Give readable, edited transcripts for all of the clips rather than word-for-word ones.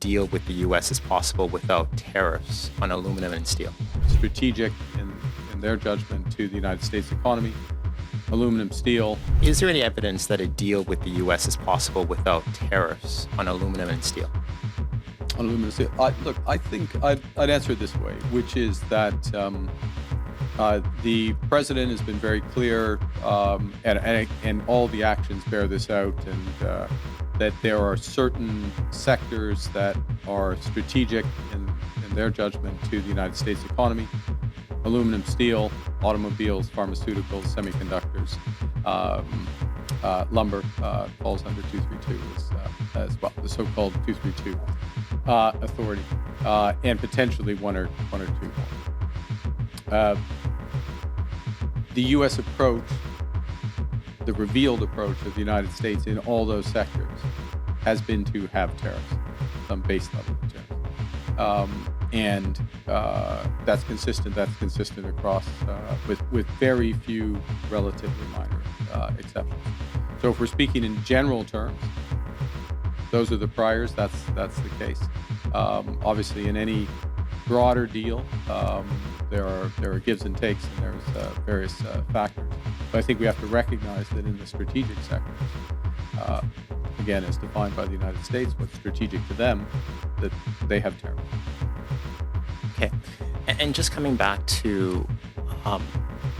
deal with the U.S. is possible without tariffs on aluminum and steel? Strategic in their judgment to the United States economy, aluminum, steel. Is there any evidence that a deal with the U.S. is possible without tariffs on aluminum and steel? On aluminum, steel. Look, I think I'd answer it this way, which is that the president has been very clear, and all the actions bear this out, and that there are certain sectors that are strategic in their judgment to the United States economy. Aluminum, steel, automobiles, pharmauticals, semiconductors, lumber falls under 232 as well, the so-called 232 authority, and potentially one or two more. The U.S. approach, the revealed approach of the United States in all those sectors has been to have tariffs, some base level of tariffs. And that's consistent across with very few relatively minor exceptions. So if we're speaking in general terms, those are the priors, that's the case. Obviously in any broader deal, there are gives and takes, and there's various factors. But I think we have to recognize that in the strategic sectors, again, as defined by the United States, what's strategic to them, that they have tariffs. Okay. And just coming back to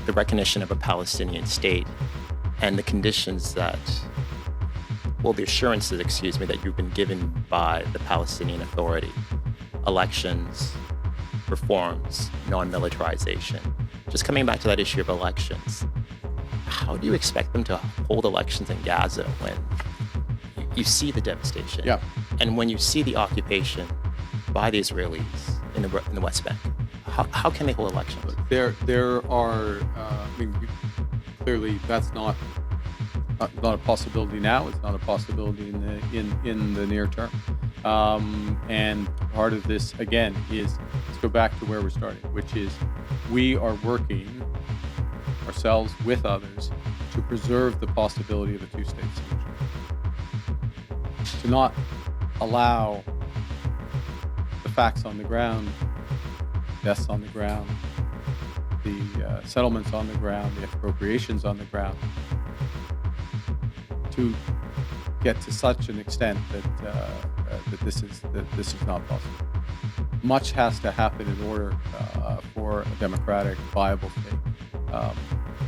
the recognition of a Palestinian state and the conditions that, the assurances, that you've been given by the Palestinian Authority, elections, reforms, non-militarization. Just coming back to that issue of elections, how do you expect them to hold elections in Gaza when you see the devastation? Yeah. And when you see the occupation by the Israelis in the West Bank? How can they hold elections? There are, clearly that's not a possibility now. It's not a possibility in the near term. And part of this, again, is, let's go back to where we're starting, which is we are working ourselves with others to preserve the possibility of a two-state solution. To not allow the facts on the ground, deaths on the ground, the settlements on the ground, the expropriations on the ground, to get to such an extent that this is not possible. Much has to happen in order for a democratic, viable state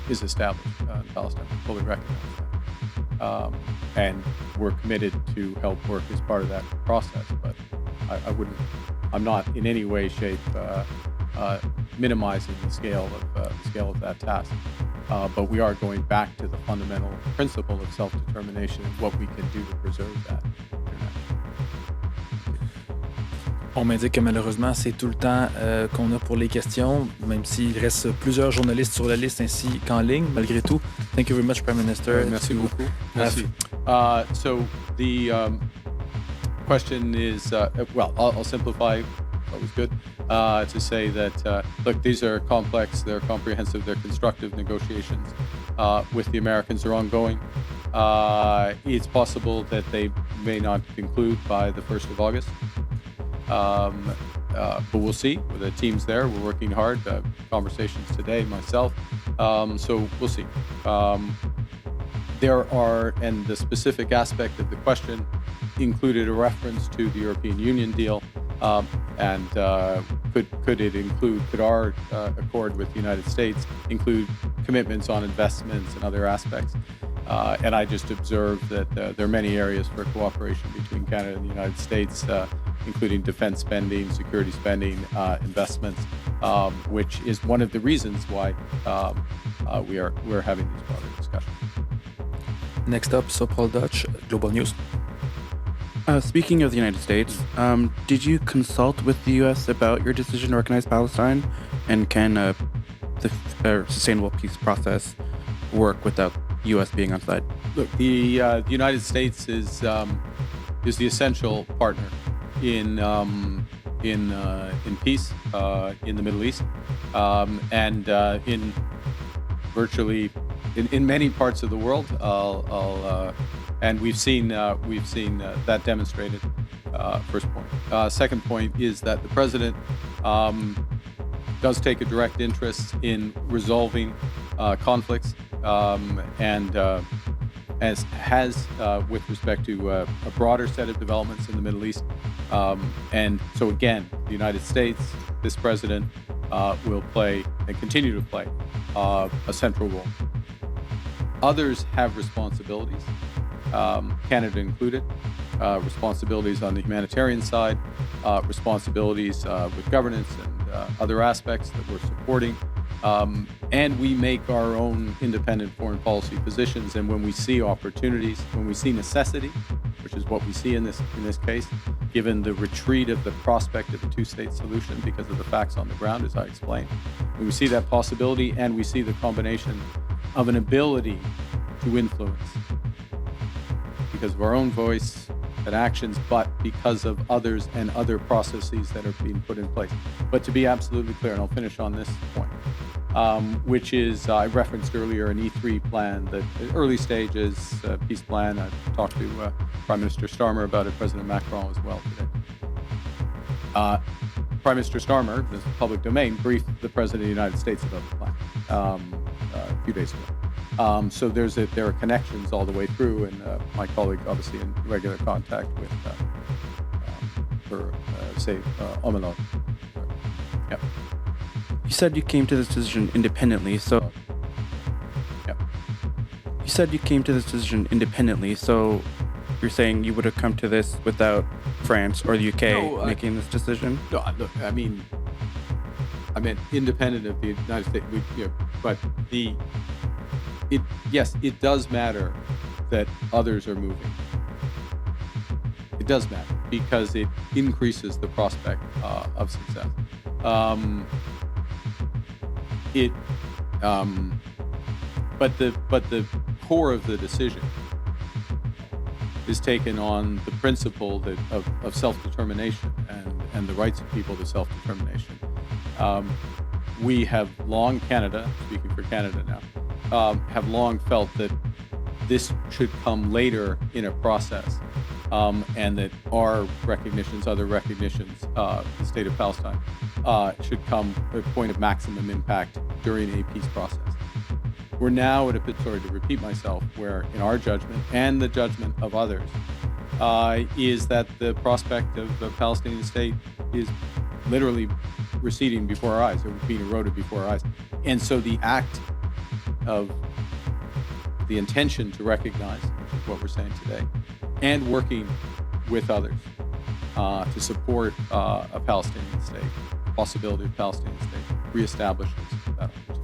is established in Palestine. We fully recognize that, and we're committed to help work as part of that process. But I'm not in any way, shape, minimizing the scale of that task. But we are going back to the fundamental principle of self-determination and what we can do to preserve that. On m'indique que malheureusement, c'est tout le temps qu'on a pour les questions, même s'il reste plusieurs journalistes sur la liste ainsi qu'en ligne, malgré tout. Thank you very much, Prime Minister. Merci beaucoup. Merci. So the question is, I'll simplify. Always good to say that, look, these are complex, they're comprehensive, they're constructive negotiations with the Americans are ongoing. It's possible that they may not conclude by the 1st of August. But we'll see. The team's there. We're working hard. Conversations today, myself. So we'll see. There are, and the specific aspect of the question included a reference to the European Union deal. And could our accord with the United States include commitments on investments and other aspects? And I just observed that there are many areas for cooperation between Canada and the United States, including defense spending, security spending, investments, which is one of the reasons why we're having these broader discussions. Next up, Paul Dutch, Global News. Speaking of the United States, did you consult with the U.S. about your decision to recognize Palestine? And can the sustainable peace process work without U.S. being on side? Look, the United States is the essential partner in peace in the Middle East, and in virtually in many parts of the world. And we've seen that demonstrated First point. Second point is that the president does take a direct interest in resolving conflicts, and as has with respect to a broader set of developments in the Middle East. And so again, the United States, this president will play and continue to play a central role. Others have responsibilities, Canada included, responsibilities on the humanitarian side, responsibilities with governance and other aspects that we're supporting. And we make our own independent foreign policy positions. And when we see opportunities, when we see necessity, which is what we see in this case, given the retreat of the prospect of a two-state solution because of the facts on the ground, as I explained, when we see that possibility and we see the combination of an ability to influence because of our own voice and actions, but because of others and other processes that are being put in place. But to be absolutely clear, and I'll finish on this point, which is, I referenced earlier an E3 plan, that early stages peace plan. I talked to Prime Minister Starmer about it, President Macron as well today. Prime Minister Starmer, this is public domain, briefed the President of the United States about the plan a few days ago. So there are connections all the way through, and my colleague obviously in regular contact with homologue. Yep. You said you came to this decision independently, so... Yep. You said you came to this decision independently, so you're saying you would have come to this without France or the UK making this decision? No, look, I mean independent of the United States, but it does matter that others are moving. It does matter because it increases the prospect of success. But the core of the decision is taken on the principle that of self-determination and the rights of people to self-determination. We have long, Canada, speaking for Canada now, have long felt that this should come later in a process, and that our recognitions, other recognitions, the state of Palestine, should come at a point of maximum impact during a peace process. We're now at a bit, sorry to repeat myself, where in our judgment and the judgment of others, is that the prospect of a Palestinian state is literally receding before our eyes, or being eroded before our eyes. And so the act of the intention to recognize, which is what we're saying today, and working with others to support a Palestinian state, possibility of Palestinian state, reestablishes that opportunity.